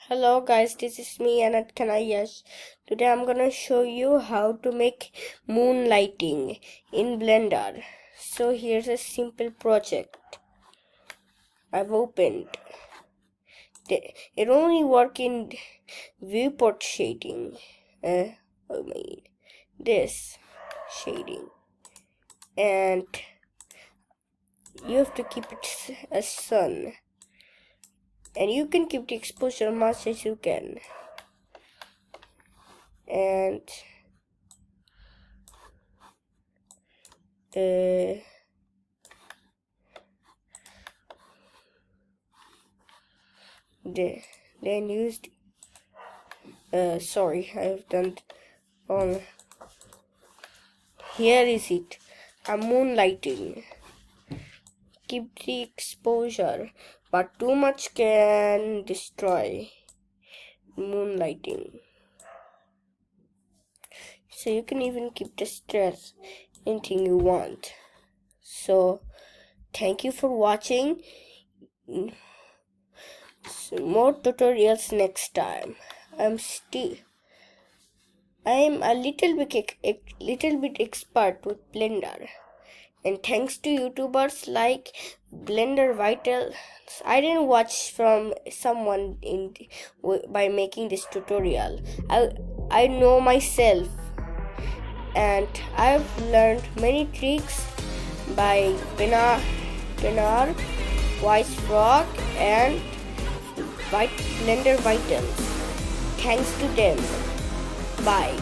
Hello guys, this is me Anat Kanayash. Today I'm gonna show you how to make moon lighting in Blender. So here's a simple project I've opened. It only works in viewport shading. This shading, and you have to keep it as sun. And you can keep the exposure much as you can. And then used sorry, I've done on. Here is it, a moonlighting. Keep the exposure, but too much can destroy moonlighting. So you can even keep the stress anything you want. So thank you for watching. More tutorials next time. I'm a little bit expert with Blender, and thanks to YouTubers like Blender Vital, I didn't watch from someone by making this tutorial. I know myself, and I've learned many tricks by Benar, Wise Frog, and Blender Vital. Thanks to them. Bye.